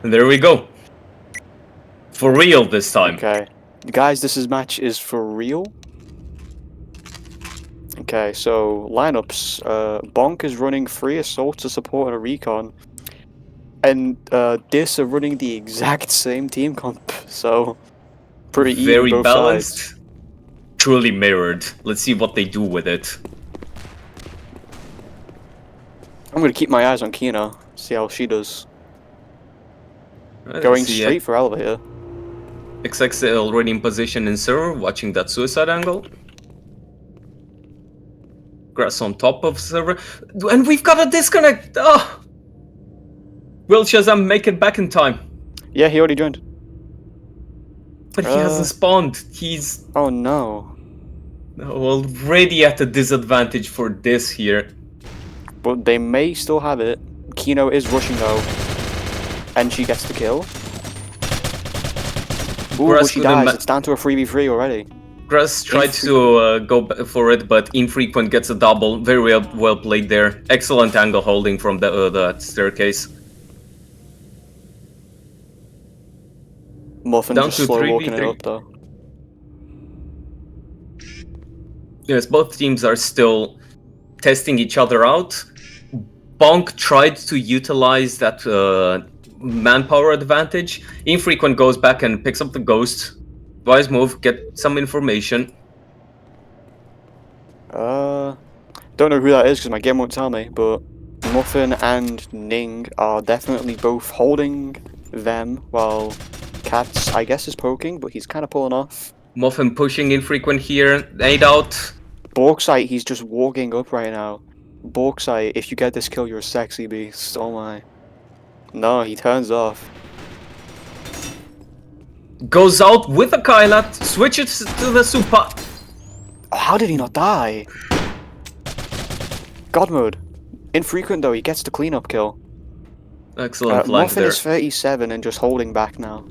And there we go. For real this time. Okay. Guys, this match is for real. Okay, so lineups. BONK is running 3 assaults, a support, and a recon. And DYS are running the exact same team comp, so pretty even Very both balanced. sides. Truly mirrored. Let's see what they do with it. I'm gonna keep my eyes on Kina, see how she does. Going See straight for elevator. XX already in position in server, watching that suicide angle. Grass on top of server. And we've got a disconnect! Oh! Will Shazam make it back in time? Yeah, he already joined. But he hasn't spawned. He's Oh no. already at a disadvantage for this here. But they may still have it. Kino is rushing though. And she gets the kill. Ooh, but she dies. It's down to a 3v3 already. Grass tried to go for it, but Infrequent gets a double. Very well played there. Excellent angle holding from the staircase. Muffin Down just to slow 3v3. walking it up though. Yes, both teams are still testing each other out. BONK tried to utilize that manpower advantage. Infrequent goes back and picks up the ghost. Wise move, get some information. Don't know who that is because my game won't tell me, but Muffin and Ning are definitely both holding them while Cats, I guess, is poking, but he's kind of pulling off. Muffin pushing Infrequent here, 8 out. Borksite, he's just walking up right now. Borksite, if you get this kill, you're a sexy beast. Oh my. No, he turns off. Goes out with a Kailat, switches to the Super. Oh, how did he not die? God mode. Infrequent though, he gets the cleanup kill. Excellent flank Muffin there. is 37 and just holding back now.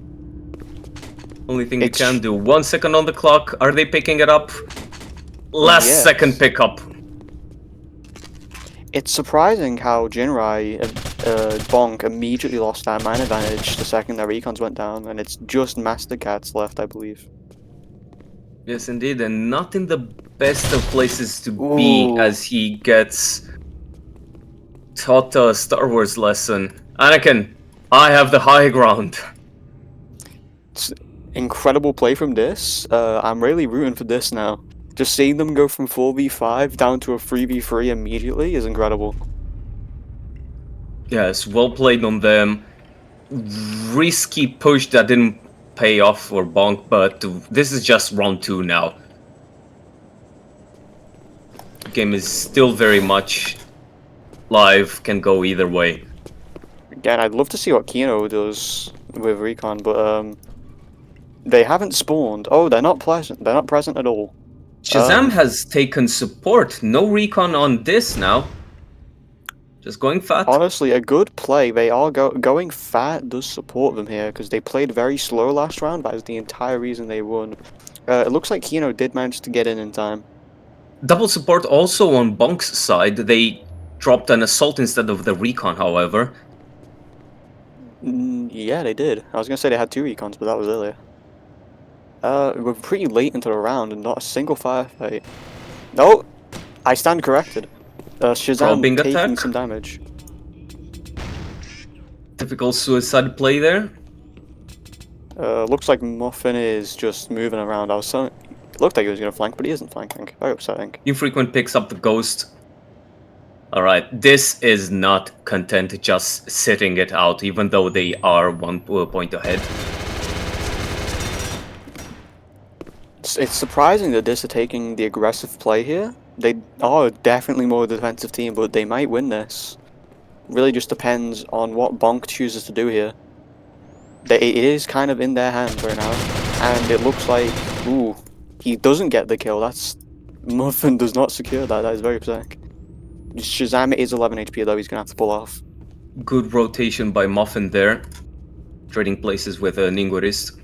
Only thing you can do. 1 second on the clock. Are they picking it up? Last second pickup. It's surprising how Jinrai BONK immediately lost that mine advantage the second their recons went down, and it's just Master Cats left, I believe. Yes, indeed, and not in the best of places to be as he gets taught a Star Wars lesson. Anakin, I have the high ground. It's incredible play from this. I'm really rooting for this now. Just seeing them go from 4v5 down to a 3v3 immediately is incredible. Yes, well played on them. Risky push that didn't pay off for BONK, but this is just round 2 now. The game is still very much live, can go either way. Again, I'd love to see what Kino does with Recon, but they haven't spawned. Oh, they're not present. They're not present at all. Shazam has taken support. No recon on this now. Just going fat. Honestly, a good play. They are going fat does support them here because they played very slow last round. That is the entire reason they won. It looks like Kino did manage to get in time. Double support also on BONK's side. They dropped an assault instead of the recon, however. Yeah, they did. I was gonna say they had 2 recons, but that was earlier. We're pretty late into the round and not a single firefight. No, I stand corrected. Shazam taking some damage. Typical suicide play there. Looks like Muffin is just moving around. It looked like he was gonna flank, but he isn't flanking. Very upsetting. Infrequent picks up the ghost. Alright, this is not content just sitting it out, even though they are 1 point ahead. It's surprising that DYS are taking the aggressive play here. They are definitely more the defensive team, but they might win this. Really just depends on what BONK chooses to do here. It is kind of in their hands right now. And it looks like, ooh, he doesn't get the kill. Muffin does not secure that. That is very upsetting. Shazam is 11 HP though, he's going to have to pull off. Good rotation by Muffin there. Trading places with Ningorist.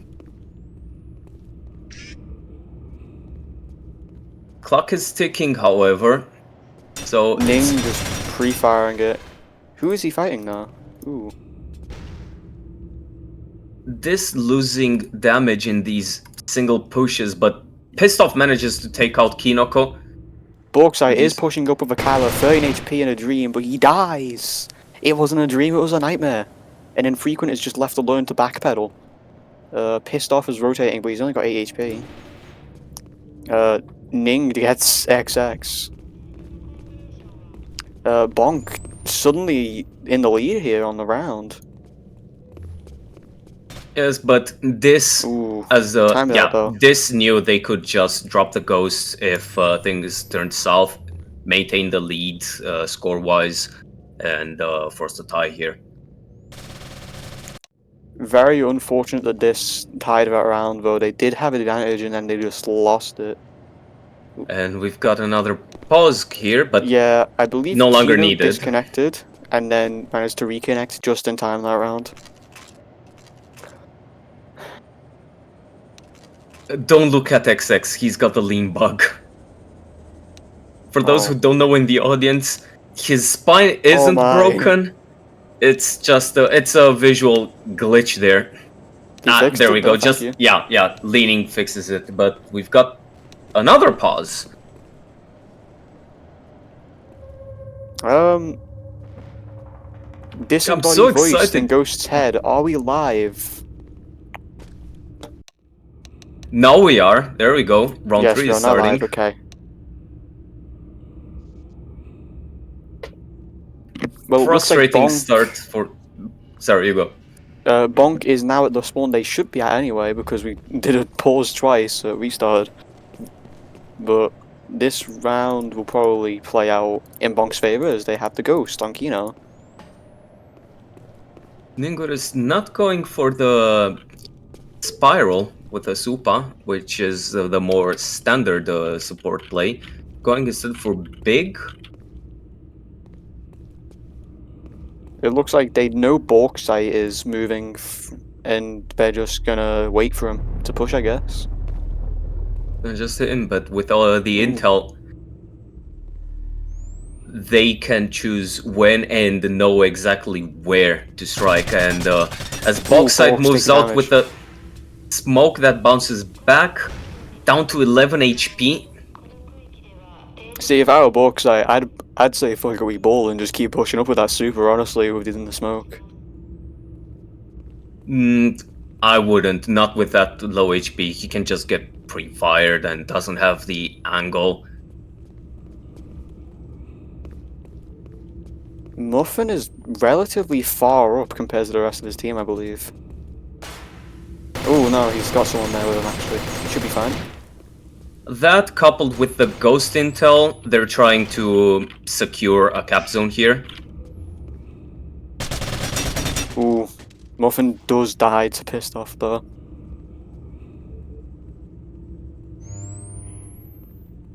Clock is ticking, however. So Ning just pre-firing it. Who is he fighting now? Ooh. this losing damage in these single pushes, but Pissed Off manages to take out Kinoko. Borkside is pushing up with a Kylo, 13 HP in a dream, but he dies. It wasn't a dream, it was a nightmare. And Infrequent is just left alone to backpedal. Pissed Off is rotating, but he's only got 8 HP. Ning gets XX. Bonk suddenly in the lead here on the round. Yes, but this, Ooh, this knew they could just drop the ghost if things turned south, maintain the lead score-wise, and force the tie here. Very unfortunate that this tied that round, though. They did have an advantage and then they just lost it. And we've got another pause here, but yeah, I believe no longer Kino needed. Disconnected and then managed to reconnect just in time that round. Don't look at XX, he's got the lean bug. For those who don't know in the audience, his spine isn't broken. It's just it's a visual glitch there. There we go. Just yeah, leaning fixes it. But we've got another pause. Disembodied voice in Ghost's head. Are we live? Now we are. There we go. Round 3 is starting. Live, okay. Well, frustrating start for. Sorry, you go. Bonk is now at the spawn they should be at anyway because we did a pause twice, so it restarted. But this round will probably play out in Bonk's favor as they have the ghost on Kino. Ningur is not going for the spiral with a Supa, which is the more standard support play. Going instead for big. It looks like they know Borkside is moving, and they're just gonna wait for him to push, I guess. Just hit him, but with all the intel, they can choose when and know exactly where to strike. And as Borkside moves out with the smoke that bounces back, down to 11 HP. See, if I were Borkside, I'd say fuck a wee ball and just keep pushing up with that super, honestly, with it in the smoke. I wouldn't, not with that low HP. He can just get pre-fired and doesn't have the angle. Muffin is relatively far up compared to the rest of his team, I believe. Oh no, he's got someone there with him actually. He should be fine. That coupled with the ghost intel, they're trying to secure a cap zone here. Ooh, Muffin does die to Pissed Off though.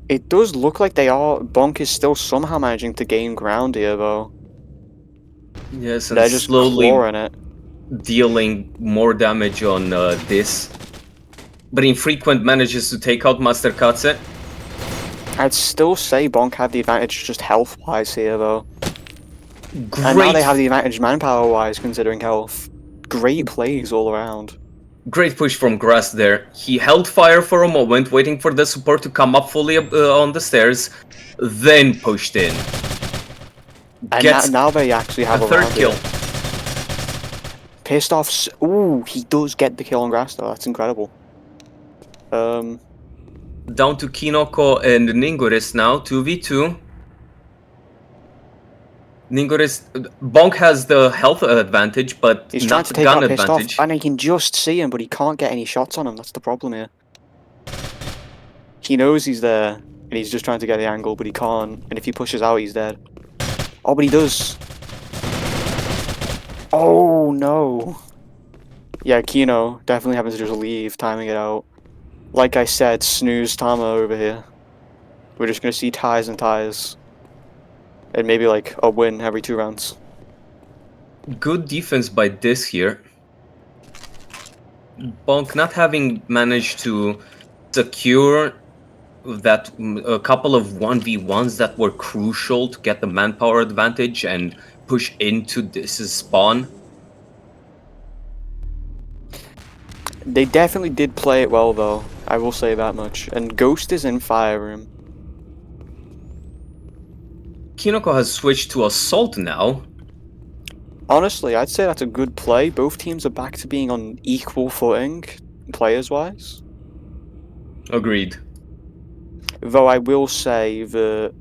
It does look like Bonk is still somehow managing to gain ground here though. Yes, and they're just slowly clawing it. Dealing more damage on this. But Infrequent manages to take out Master Katse. I'd still say Bonk have the advantage just health-wise here, though. Great. And now they have the advantage manpower-wise, considering health. Great plays all around. Great push from Grass there. He held fire for a moment, waiting for the support to come up fully on the stairs, then pushed in. And now they actually have a third kill. Pissed Off. Ooh, he does get the kill on Grass, though. That's incredible. Down to Kinoko and Ninguris now, 2v2. Ninguris, Bonk has the health advantage, but he's not the gun advantage. And he can just see him, but he can't get any shots on him. That's the problem here. He knows he's there, and he's just trying to get the angle, but he can't. And if he pushes out, he's dead. Oh, but he does. Oh, no. Yeah, Kino definitely having to just leave, timing it out. Like I said, snooze Tama over here. We're just going to see ties and ties. And maybe like a win every 2 rounds. Good defense by this here. Bonk not having managed to secure that a couple of 1v1s that were crucial to get the manpower advantage and push into this spawn. They definitely did play it well, though. I will say that much. And Ghost is in Fire Room. Kinoko has switched to Assault now. Honestly, I'd say that's a good play. Both teams are back to being on equal footing, players-wise. Agreed. Though I will say that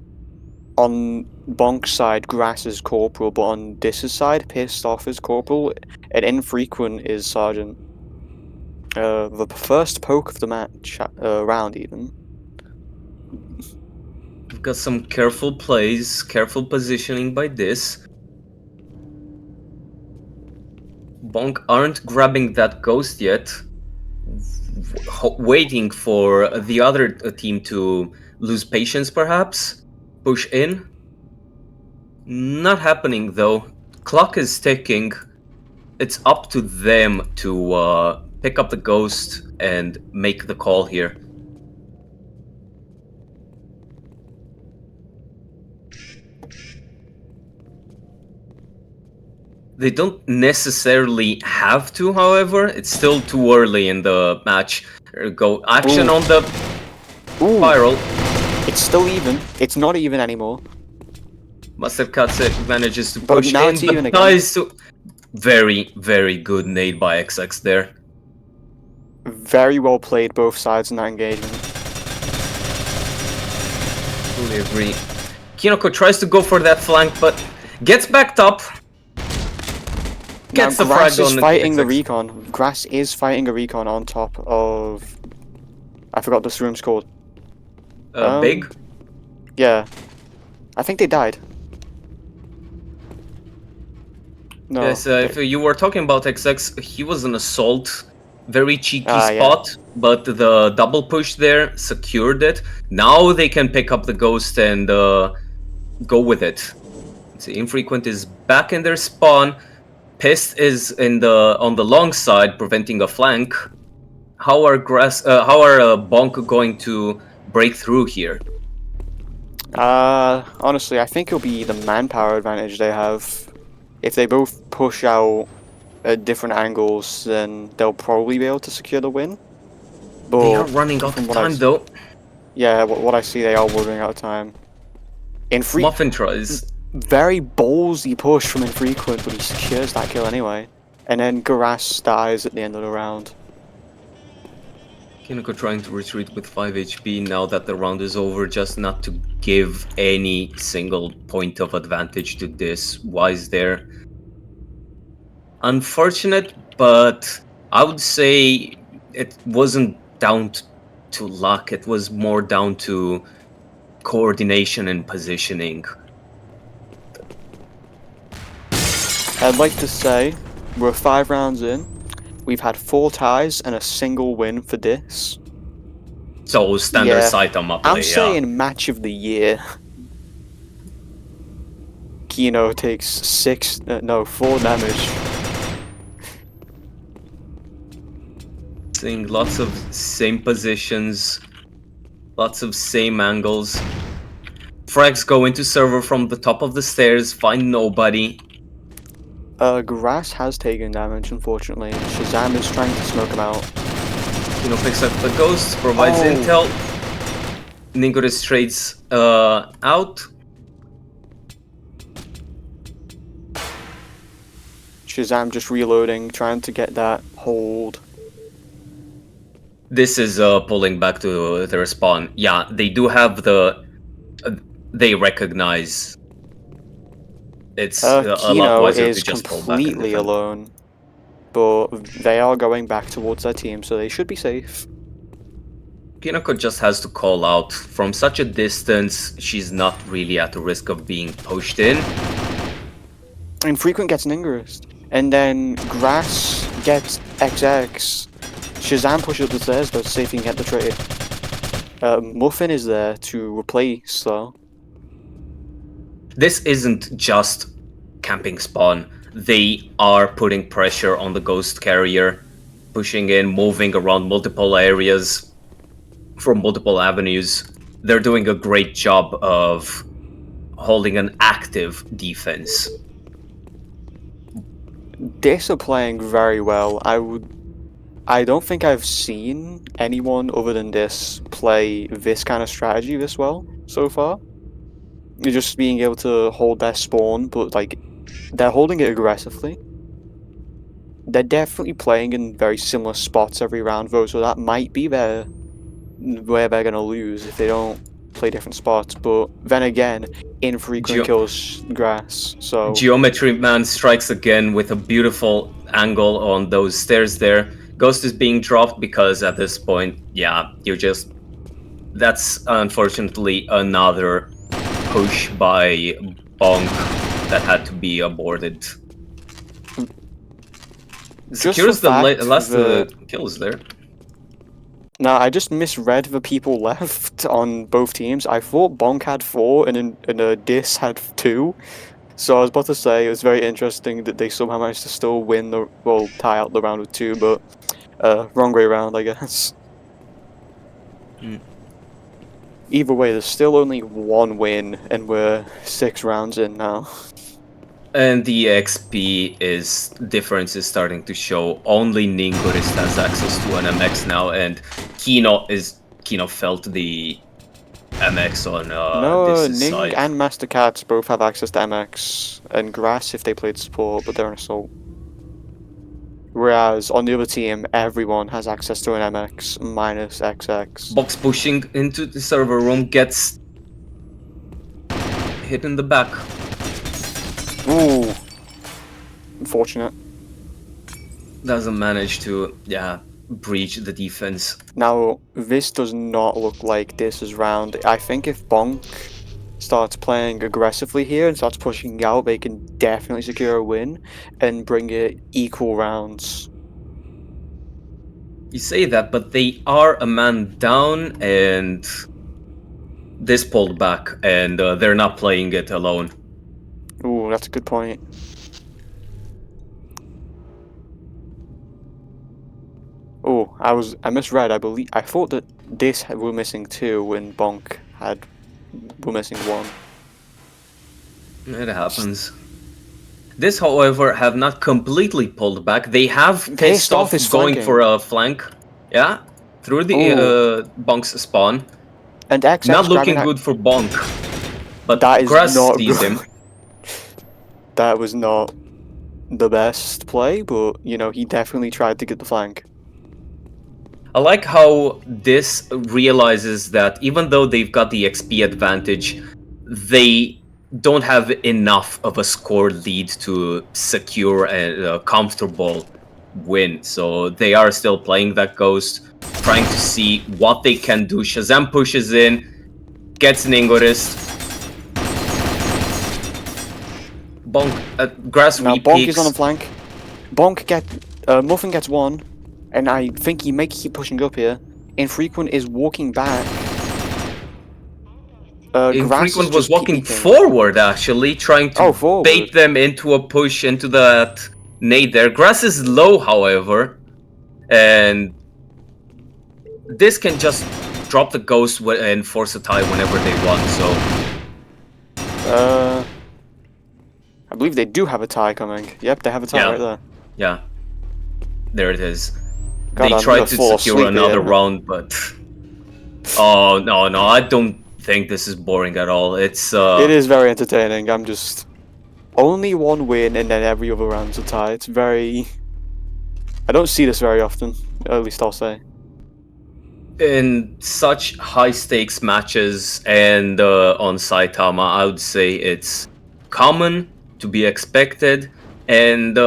on Bonk's side, Grass is Corporal, but on Dis's side, Pissed Off is Corporal, and Infrequent is Sergeant. The first poke of the match, round even. We've got some careful plays, careful positioning by this. Bonk aren't grabbing that ghost yet. Waiting for the other team to lose patience, perhaps. Push in. Not happening, though. Clock is ticking. It's up to them to pick up the ghost and make the call here. They don't necessarily have to, however. It's still too early in the match. Go action Ooh. on the Ooh, spiral. it's still even. It's not even anymore. Mustard Cuts it, manages to But push now in, it's even but again. dies to... Very, very good nade by XX there. Very well played both sides in that engagement. Fully agree. Kinoko tries to go for that flank, but gets backed up. Gets Now, the Grass frag is on fighting the XX. recon. Grass is fighting a recon on top of... I forgot this room's called. Big? Yeah. I think they died. No. Yes, if you were talking about XX, he was an assault. Very cheeky Yeah. spot, but the double push there secured it. Now they can pick up the ghost and go with it. See, Infrequent is back in their spawn. Pissed is on the long side, preventing a flank. How are Bonk going to break through here? Honestly, I think it'll be the manpower advantage they have. If they both push out at different angles, then they'll probably be able to secure the win. But They are running out of time, though. Yeah, what I see, they are running out of time. Muffin tries. Very ballsy push from Infrequent, but he secures that kill anyway. And then Garas dies at the end of the round. Kinoko trying to retreat with 5 HP now that the round is over, just not to give any single point of advantage to this. Wise there. Unfortunate, but I would say it wasn't down to luck. It was more down to coordination and positioning. I'd like to say we're 5 rounds in. We've had 4 ties and a single win for this. So standard Saitama play, I'm saying match of the year. Kino takes 4 damage. Seeing lots of same positions, lots of same angles. Frags go into server from the top of the stairs, find nobody. Grass has taken damage, unfortunately. Shazam is trying to smoke him out. Kino picks up the ghost, provides intel. Ningoris trades out. Shazam just reloading, trying to get that hold. This is pulling back to their spawn. Yeah, they do have the... they recognize it's a lot Kino wiser is to just pull back and completely defend. alone. But they are going back towards their team, so they should be safe. Kinoko just has to call out. From such a distance, she's not really at the risk of being pushed in. Infrequent gets Ningerist. And then Grass gets XX. Shazam pushes up the stairs though to see if he can get the trade. Muffin is there to replace though. This isn't just camping spawn. They are putting pressure on the ghost carrier, pushing in, moving around multiple areas from multiple avenues. They're doing a great job of holding an active defense. Dis are playing very well. I don't think I've seen anyone other than this play this kind of strategy this well so far. You're just being able to hold their spawn, but like they're holding it aggressively. They're definitely playing in very similar spots every round though, so that might be where they're gonna lose if they don't play different spots. But then again, infrequent kills grass, so Geometry Man strikes again with a beautiful angle on those stairs there. Ghost is being dropped because at this point, yeah, that's unfortunately another push by BONK that had to be aborted. Secures the last kills there. Now, I just misread the people left on both teams. I thought BONK had 4 and DYS had 2. So I was about to say it was very interesting that they somehow managed to still win tie out the round with 2, but wrong way around, I guess. Either way, there's still only 1 win, and we're 6 rounds in now. And the XP difference is starting to show. Only Ningurist has access to an MX now, and Kino felt the MX on no, this Ning side. and Master Cats both have access to MX, and Grass if they played support, but they're an assault. Whereas on the other team, everyone has access to an MX minus XX. Box pushing into the server room gets hit in the back. Ooh. Unfortunate. Doesn't manage to, breach the defense. Now, this does not look like this is round. I think if BONK starts playing aggressively here and starts pushing out, they can definitely secure a win and bring it equal rounds. You say that, but they are a man down, and this pulled back, and they're not playing it alone. Ooh, that's a good point. Oh, I misread. I thought that this were missing 2 and BONK were missing 1. It happens. This, however, have not completely pulled back. They have pissed off going for a flank. Yeah, through the BONK's spawn. And XX not looking good for BONK. But that is Grass not sees good. him. That was not the best play, but you know, he definitely tried to get the flank. I like how this realizes that even though they've got the XP advantage, they don't have enough of a score lead to secure a comfortable win. So they are still playing that Ghost, trying to see what they can do. Shazam pushes in, gets Ningurist. BONK, Grass now re-peeks. BONK is on the flank. Muffin gets 1, and I think he may keep pushing up here. Infrequent is walking back. Infrequent was walking forward, actually, trying to bait them into a push into that nade there. Grass is low, however, and this can just drop the Ghost and force a tie whenever they want, so... I believe they do have a tie coming. Yep, they have a tie right there. Yeah. There it is. God, they tried to secure another round, but... Oh, no, I don't think this is boring at all. It's It is very entertaining. I'm just... Only 1 win and then every other round's a tie. It's very... I don't see this very often, at least I'll say. In such high-stakes matches and on Saitama, I would say it's common to be expected, and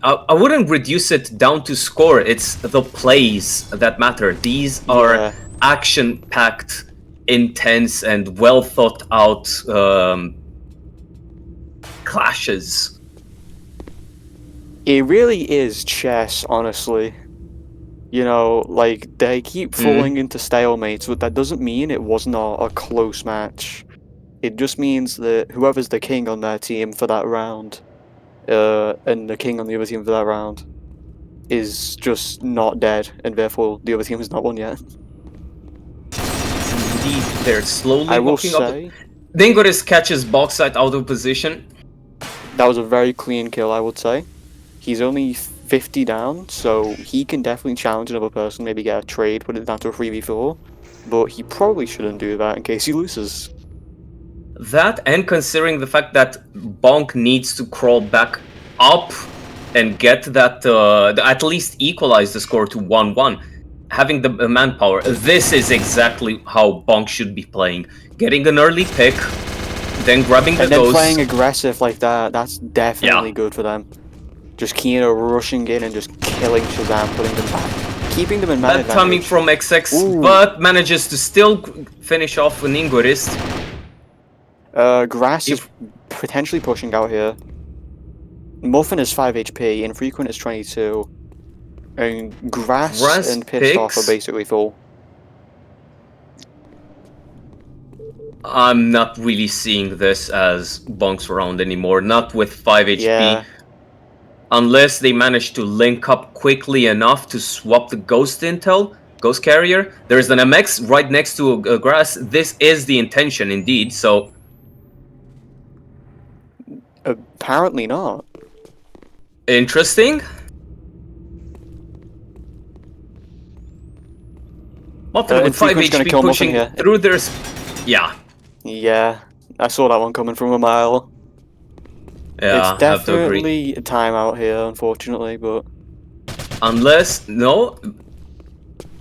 I wouldn't reduce it down to score. It's the plays that matter. These are action-packed, intense, and well-thought-out clashes. It really is chess, honestly. You know, like, they keep falling into stalemates, but that doesn't mean it was not a close match. It just means that whoever's the king on their team for that round, and the king on the other team for that round, is just not dead, and therefore the other team has not won yet. Indeed, they're slowly walking up. Ningurist catches Bauxite out of position. That was a very clean kill, I would say. He's only 50 down, so he can definitely challenge another person, maybe get a trade, put it down to a 3v4. But he probably shouldn't do that in case he loses. That, and considering the fact that BONK needs to crawl back up and get that, at least equalize the score to 1-1, having the manpower, this is exactly how BONK should be playing. Getting an early pick, then grabbing the And then ghost. playing aggressive like that, that's definitely good for them. Just Kino rushing in and just killing Shazam, putting them back. Keeping them in man Bad timing advantage. from XX, Ooh. but manages to still finish off an Ingorist. Grass is potentially pushing out here. Muffin is 5 HP, Infrequent is 22. And Grass and Pissed Off are basically full. I'm not really seeing this as BONK's round anymore, not with 5 HP. Yeah. Unless they manage to link up quickly enough to swap the Ghost Intel, Ghost Carrier. There's an MX right next to a Grass. This is the intention indeed, so... Apparently not. Interesting. Muffin with 5 HP pushing through their... Yeah. Yeah, I saw that one coming from a mile. Yeah, it's definitely a timeout here, unfortunately, but... Unless... No?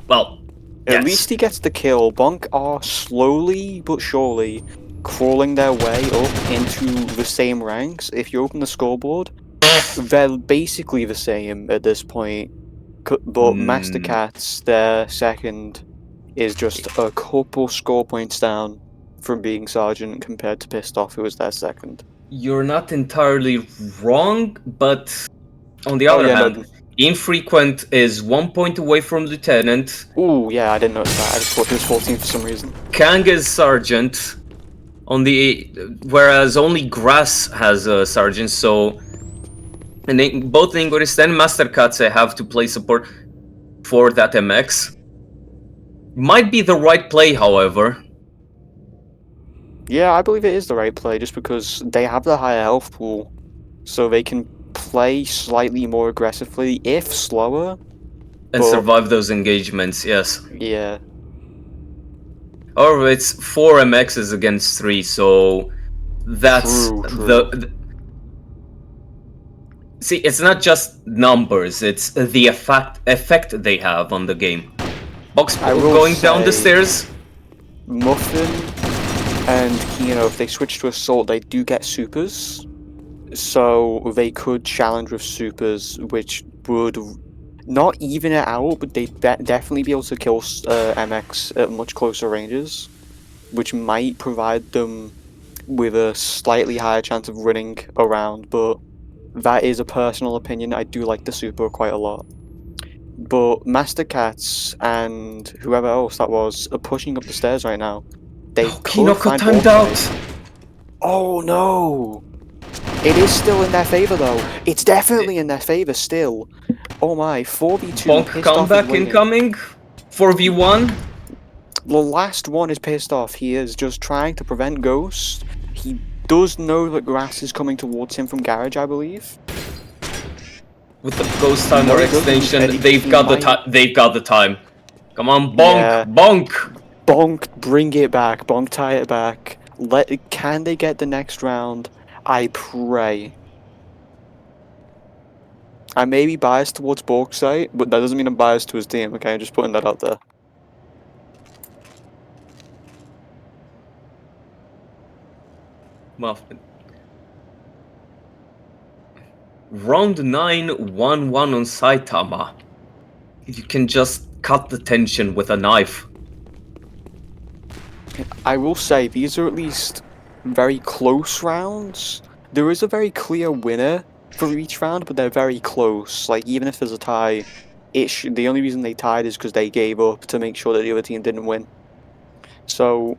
Well, At least he gets the kill. BONK are slowly but surely crawling their way up into the same ranks. If you open the scoreboard, they're basically the same at this point. But Master Cats, their second, is just a couple score points down from being Sergeant compared to Pissed Off, who was their second. You're not entirely wrong, but on the other hand, Infrequent is 1 point away from Lieutenant. Ooh, yeah, I didn't notice that. I just thought he was 14 for some reason. Kang is Sergeant, whereas only Grass has a Sergeant, so... And both Ingorist and Master Katse have to play support for that MX. Might be the right play, however. Yeah, I believe it is the right play, just because they have the higher health pool, so they can play slightly more aggressively, if slower. And survive those engagements, yes. Yeah. Or it's 4 MXs against 3, so that's true. See, it's not just numbers, it's the effect they have on the game. Box going down the stairs. Muffin and Kino, if they switch to Assault, they do get supers. So they could challenge with supers, which would not even it out, but they'd definitely be able to kill MX at much closer ranges, which might provide them with a slightly higher chance of winning a round, but that is a personal opinion. I do like the super quite a lot. But Master Cats and whoever else that was are pushing up the stairs right now. They Kinoko timed out! Oh no! It is still in their favor though. It's definitely in their favor still. Oh my, 4v2. BONK comeback incoming. 4v1. The last one is Pissed Off. He is just trying to prevent Ghost. He does know that Grass is coming towards him from Garage, I believe. With the Ghost timer extension, they've got the time. Come on, BONK! Yeah. BONK! BONK, bring it back. BONK, tie it back. Can they get the next round? I pray. I may be biased towards Borksite, but that doesn't mean I'm biased to his team, okay? I'm just putting that out there. Muffin. Round 9, 1-1 on Saitama. You can just cut the tension with a knife. I will say, these are at least very close rounds. There is a very clear winner for each round, but they're very close. Like, even if there's a tie, the only reason they tied is because they gave up to make sure that the other team didn't win. So,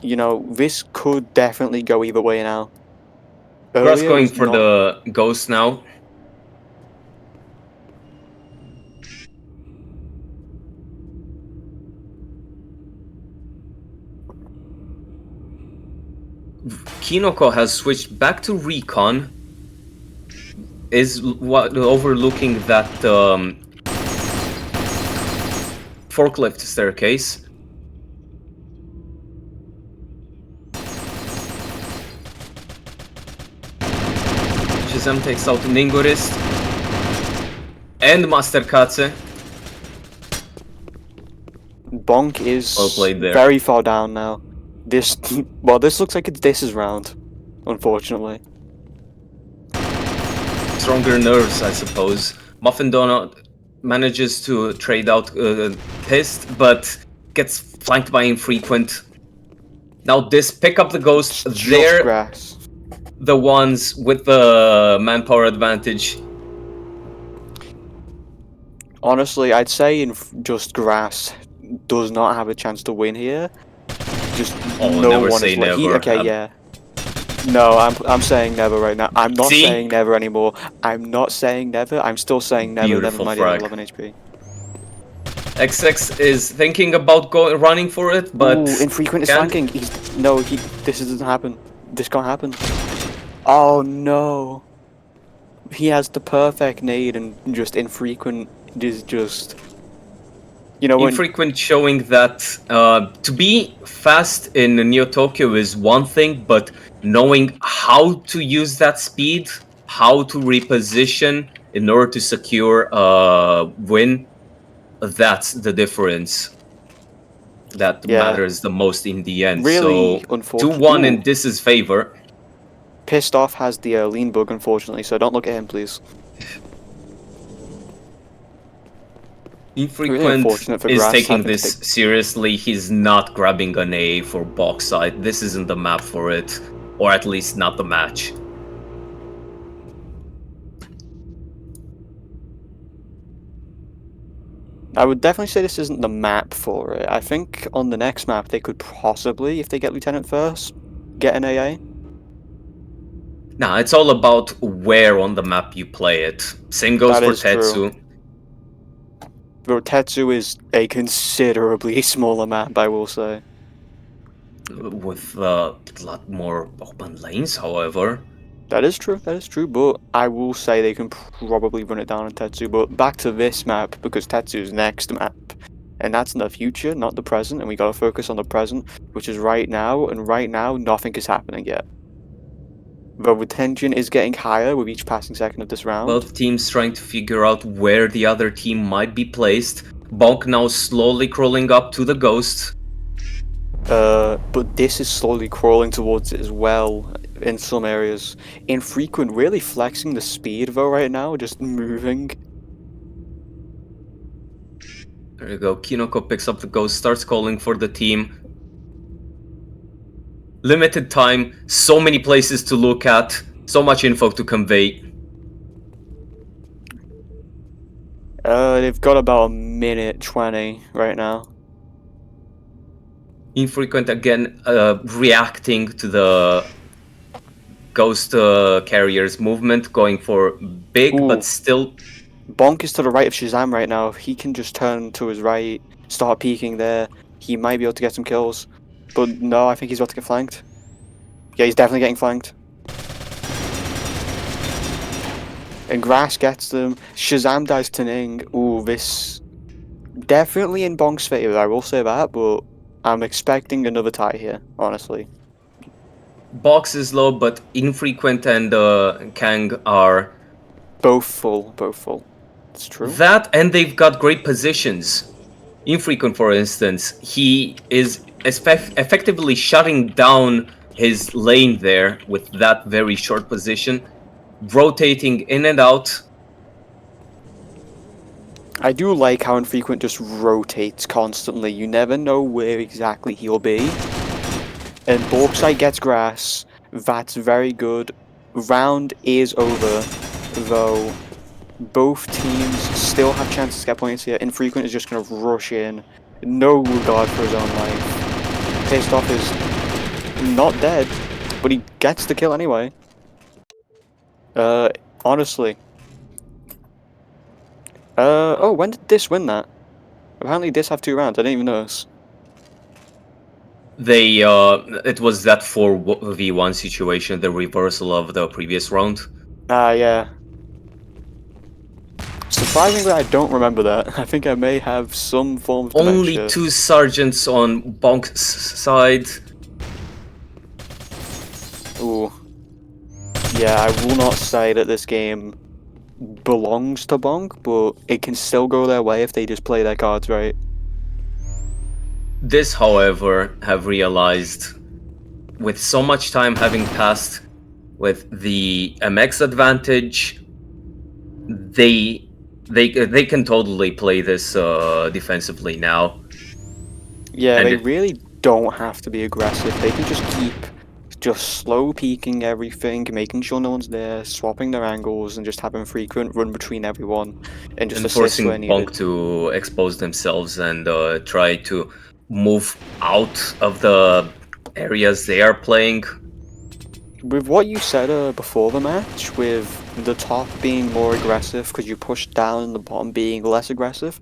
you know, this could definitely go either way now. Grass going for the Ghost now. Kinoko has switched back to Recon. is overlooking that forklift staircase. Shazam takes out Ningorist and Master Katse. BONK is Well played there. very far down now. This looks like it's this round, unfortunately. Stronger nerves, I suppose. Muffin Donut manages to trade out Pissed, but gets flanked by Infrequent. Now this pick up the Ghost. Just They're grass. the ones with the manpower advantage. Honestly, I'd say just grass does not have a chance to win here. Just no never one say is never. okay, yeah. No, I'm saying never right now. I'm not See? saying never anymore. I'm not saying never. I'm still saying never. Beautiful Never mind, frag. 11 HP. XX is thinking about running for it, but Ooh, Infrequent is can't. flanking. This doesn't happen. This can't happen. Oh no. He has the perfect nade and just Infrequent is just... You know when... Infrequent showing that to be fast in Neotokyo is one thing, but knowing how to use that speed, how to reposition in order to secure a win, that's the difference that matters the most in the end. Really So unfortunate. 2-1 in Dis's favor. Pissed Off has the lean bug, unfortunately, so don't look at him, please. Really Infrequent unfortunate for is Grass taking having to this seriously. He's not grabbing an A for Bauxite. This isn't the map for it, or at least not the match. I would definitely say this isn't the map for it. I think on the next map they could possibly, if they get Lieutenant first, get an AA. Nah, it's all about where on the map you play it. Same goes That for is true. Tetsu. But Tetsu is a considerably smaller map, I will say. With a lot more open lanes, however. That is true, but I will say they can probably run it down on Tetsu. But back to this map, because Tetsu's next map. And that's in the future, not the present, and we gotta focus on the present, which is right now, and right now, nothing is happening yet. The retention is getting higher with each passing second of this round. Both teams trying to figure out where the other team might be placed. BONK now slowly crawling up to the Ghost. But this is slowly crawling towards it as well in some areas. Infrequent really flexing the speed though right now, just moving. There you go. Kinoko picks up the Ghost, starts calling for the team. Limited time, so many places to look at, so much info to convey. They've got about a minute 20 right now. Infrequent again reacting to the Ghost carrier's movement, going for big, Ooh. but still... BONK is to the right of Shazam right now. If he can just turn to his right, start peeking there, he might be able to get some kills. But no, I think he's about to get flanked. Yeah, he's definitely getting flanked. And Grass gets them. Shazam dies to Ning. Ooh, this... Definitely in BONK's favor, I will say that, but I'm expecting another tie here, honestly. Box is low, but Infrequent and Kang are... Both full. It's true. That, and they've got great positions. Infrequent, for instance, he is effectively shutting down his lane there with that very short position, rotating in and out. I do like how Infrequent just rotates constantly. You never know where exactly he'll be. And Bauxite gets Grass. That's very good. Round is over, though. Both teams still have chances to get points here. Infrequent is just going to rush in. No regard for his own life. Pissed Off is not dead, but he gets the kill anyway. Honestly. Oh, when did Dis win that? Apparently Dis have 2 rounds, I didn't even notice. They, it was that 4v1 situation, the reversal of the previous round. Ah, yeah. Surprisingly, I don't remember that. I think I may have some form of Only dementia. 2 sergeants on BONK's side. Ooh. Yeah, I will not say that this game belongs to BONK, but it can still go their way if they just play their cards right. This, however, have realized, with so much time having passed, with the MX advantage, they can totally play this defensively now. Yeah, And they really don't have to be aggressive. They can just keep slow peeking everything, making sure no one's there, swapping their angles, and just having frequent run between everyone, and just assist where forcing needed. BONK to expose themselves and try to move out of the areas they are playing. With what you said before the match, with the top being more aggressive because you push down and the bottom being less aggressive,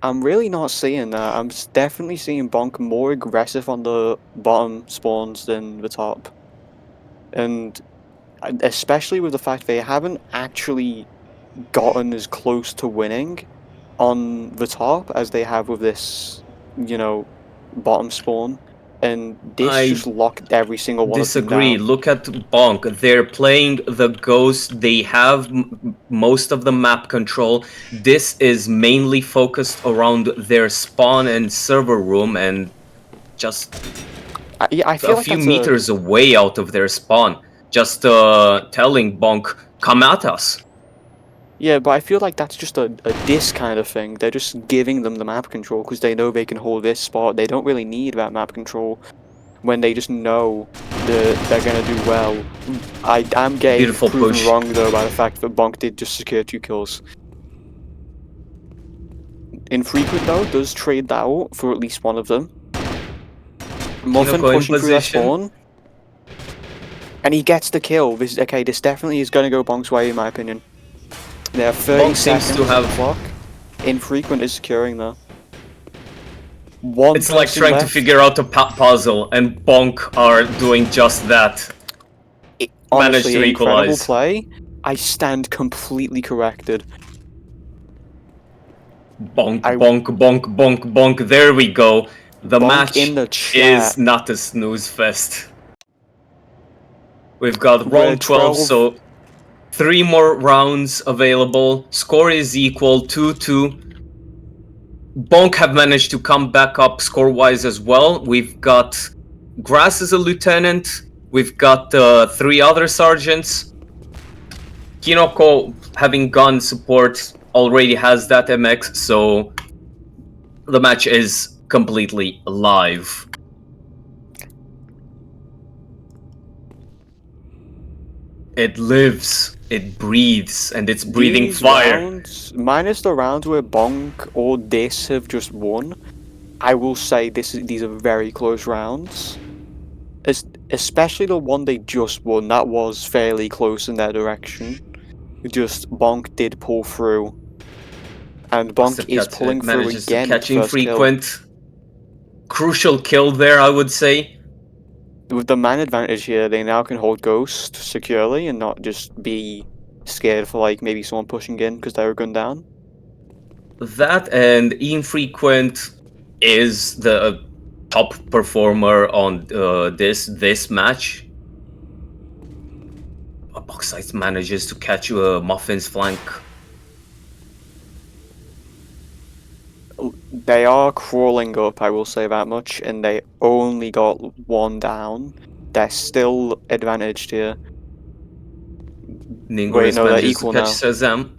I'm really not seeing that. I'm definitely seeing BONK more aggressive on the bottom spawns than the top. And especially with the fact they haven't actually gotten as close to winning on the top as they have with this, bottom spawn. And this I just locked every single one of them disagree. down. Look at BONK. They're playing the Ghost. They have most of the map control. This is mainly focused around their spawn and server room, and just I feel a like few that's meters away out of their spawn. Just telling BONK, come at us. Yeah, but I feel like that's just a diss kind of thing. They're just giving them the map control because they know they can hold this spot. They don't really need that map control when they just know that they're gonna do well. I'm getting Beautiful proven push. wrong though by the fact that BONK did just secure 2 kills. Infrequent though does trade that out for at least one of them. Muffin Kinoko in pushing through their position. spawn. And he gets the kill. This definitely is gonna go BONK's way in my opinion. They have 30 BONK seems seconds to on the have. clock. Infrequent is securing though. It's like trying to figure out a puzzle, and BONK are doing just that. Managed Honestly, to incredible equalize. play. I stand completely corrected. BONK, BONK, BONK, BONK, BONK. There we go. The BONK match in the chat. is not a snooze fest. We've got We're round 12, so 3 more rounds available. Score is equal, 2-2. BONK have managed to come back up score-wise as well. We've got Grass as a lieutenant. We've got 3 other sergeants. Kinoko, having gun support, already has that MX, so the match is completely live. It lives, it breathes, and it's breathing These fire. rounds, minus the rounds where BONK or DYS have just won, I will say these are very close rounds. Especially the one they just won, that was fairly close in their direction. Just BONK did pull through. And BONK is pulling through manages to again catch with the first kill. infrequent. Crucial kill there, I would say. With the man advantage here, they now can hold Ghost securely and not just be scared for like maybe someone pushing in because they were gunned down. That and infrequent is the top performer on this match. Bauxite manages to catch Muffin's flank. They are crawling up, I will say that much, and they only got 1 down. They're still advantaged here. Ningris they're manages equal to catch now. Shazam.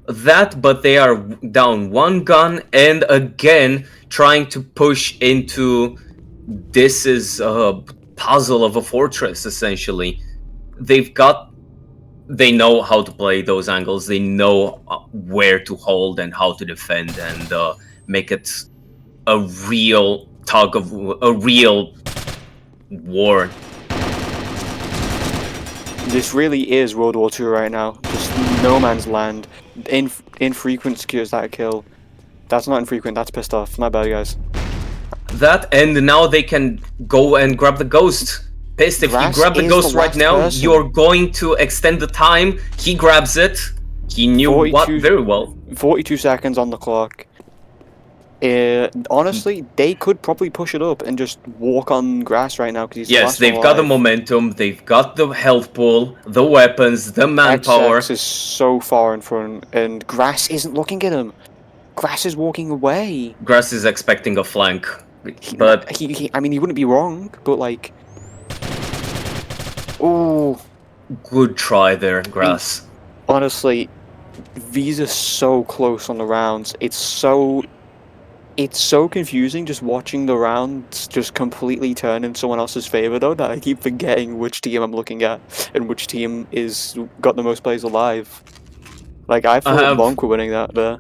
That, but they are down 1 gun, and again trying to push into this is a puzzle of a fortress, essentially. They know how to play those angles. They know where to hold and how to defend and make it a real a real war. This really is World War II right now. Just no man's land. Infrequent secures that kill. That's not infrequent, that's pissed off. My bad, guys. That, and now they can go and grab the ghost. Pissed, if you grab the ghost right now, you're going to extend the time. He grabs it. He knew what very well. 42 seconds on the clock. Honestly, they could probably push it up and just walk on grass right now because he's the Yes, last one they've got the alive. momentum, they've got the health pool, the weapons, the manpower. XX is so far in front, and Grass isn't looking at him. Grass is walking away. Grass is expecting a flank, but I mean, he wouldn't be wrong, but like, oh, good try there, Grass. honestly, these are so close on the rounds. It's so confusing just watching the rounds just completely turn in someone else's favor though, that I keep forgetting which team I'm looking at and which team is got the most players alive. Like, I thought BONK were winning that there.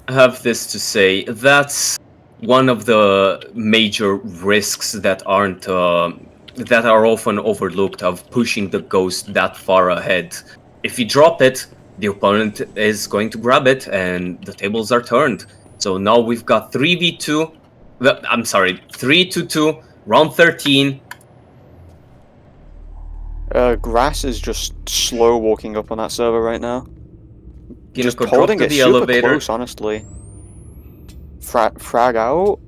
I have this to say. That's one of the major risks that aren't that are often overlooked of pushing the ghost that far ahead. If you drop it, the opponent is going to grab it, and the tables are turned. So now we've got 3v2. I'm sorry, 3-2, round 13. Grass is just slow walking up on that server right now. Just Kinoko holding dropped to it the super elevator. close, honestly. Frag out.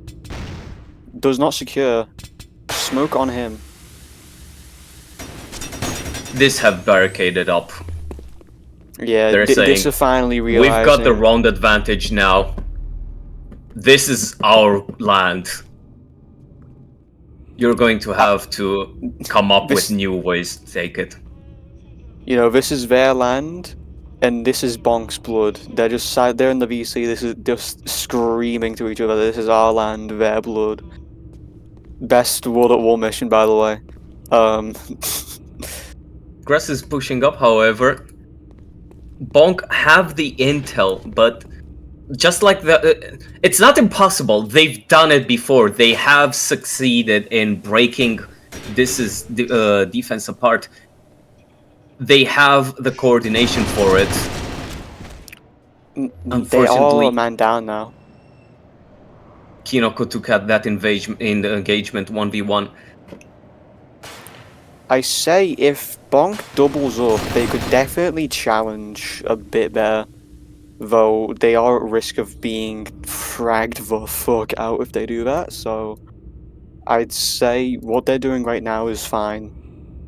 Does not secure. Smoke on him. This have barricaded up. Yeah, They're saying, this is finally realizing. we've got the round advantage now. This is our land. You're going to have to come up with new ways to take it. You know, this is their land, and this is BONK's blood. They're just sat there in the VC. This is just screaming to each other. This is our land, their blood. Best World at War mission, by the way. Grass is pushing up, however. BONK have the intel, but just like it's not impossible. They've done it before. They have succeeded in breaking this is the defense apart. They have the coordination for it. Unfortunately, they are a man down now. Kinoko took out that in the engagement 1v1. I say if BONK doubles up, they could definitely challenge a bit better. Though they are at risk of being fragged the fuck out if they do that, so I'd say what they're doing right now is fine.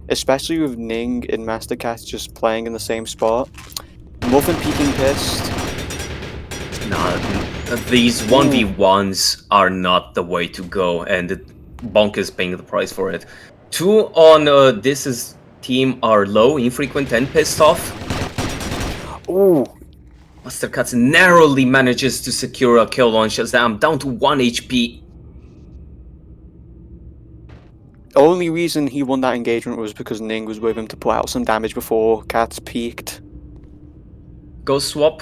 Especially with Ning and Mastercat just playing in the same spot. Muffin peeking pissed. Nah, these 1v1s are not the way to go, and BONK is paying the price for it. 2 on this is team are low, infrequent, and pissed off. Ooh. Mastercats narrowly manages to secure a kill on Shazam, down to 1 HP. Only reason he won that engagement was because Ning was with him to put out some damage before Cats peaked. Ghost swap.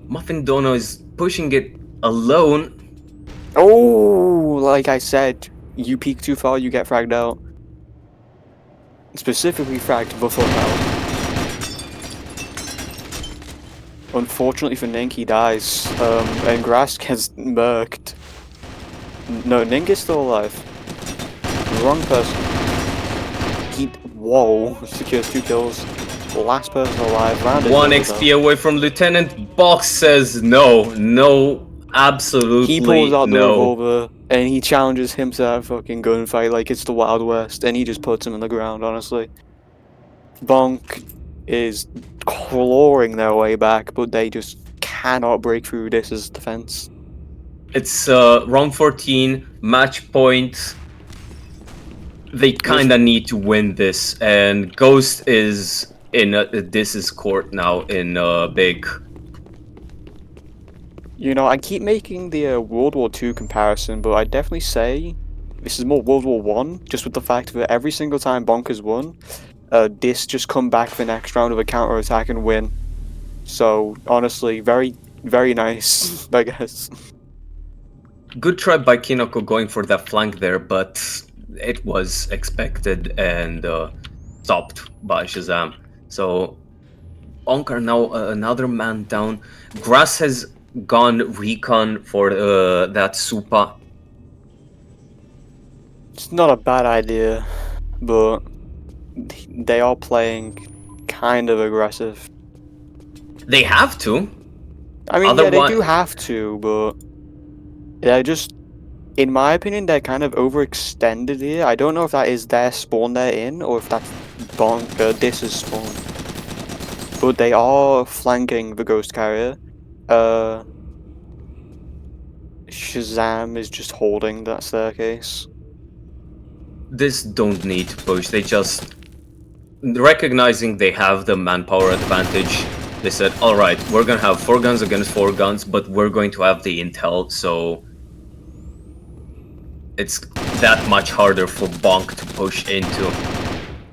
Muffin Dono is pushing it alone. Oh, like I said, you peek too far, you get fragged out. Specifically fragged the fuck out. Unfortunately for Ning, he dies, and Grass gets murked. No, Ning is still alive. Wrong person. Whoa, secures 2 kills. Last person alive. Round 1 XP away from Lieutenant. Box says no, absolutely he pulls out the no. revolver, and he challenges him to that fucking gunfight like it's the Wild West, and he just puts him in the ground, honestly. BONK is clawing their way back, but they just cannot break through this as defense. It's round 14, match point. They kinda need to win this, and Ghost is in this is court now in big. You know, I keep making the World War II comparison, but I'd definitely say this is more World War I, just with the fact that every single time BONK has won, this just come back the next round of a counter-attack and win. So, honestly, very, very nice, I guess. Good try by Kinoko going for that flank there, but it was expected and stopped by Shazam. So, BONK are now another man down. Grass has gone recon for that Supa. It's not a bad idea, but they are playing kind of aggressive. They have to. I mean, yeah, they Otherwise, do have to, but they're just, in my opinion, they're kind of overextended here. I don't know if that is their spawn they're in, or if that's DYS's spawn. But they are flanking the Ghost Carrier. Shazam is just holding that staircase. this don't need to push. They just recognizing they have the manpower advantage. They said, "All right, we're gonna have 4 guns against 4 guns, but we're going to have the intel, so it's that much harder for BONK to push into."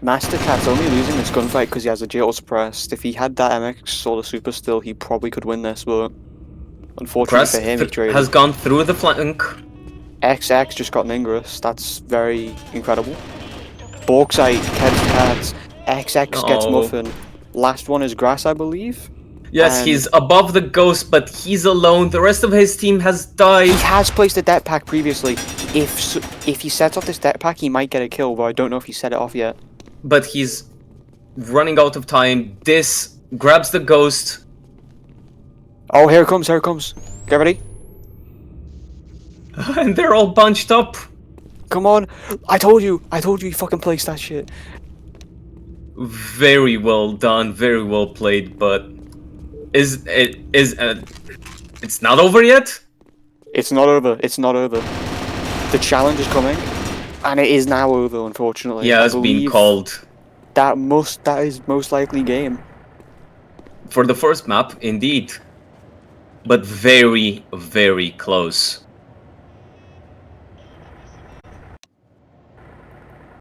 Master Cat's only losing this gunfight because he has a Jail suppressed. If he had that MX Solar Super still, he probably could win this, but unfortunately Kress for him, he traded. has gone through the flank. XX just got an Ingress. That's very incredible. Bauxite, Cats, XX gets No. Muffin. Last one is Grass, I believe. Yes, And he's above the ghost, but he's alone. The rest of his team has he died. has placed a debt pack previously. If he sets off this debt pack, he might get a kill, but I don't know if he set it off yet. But he's running out of time. This grabs the ghost. Oh, here it comes, here it comes. Get ready. And they're all bunched up. Come on. I told you he fucking placed that shit. Very well done, very well played, but it's not over yet? It's not over. It's not over. The challenge is coming, and it is now over, unfortunately. Yeah, I it's been believe called. that is most likely game. For the first map, indeed. But very, very close.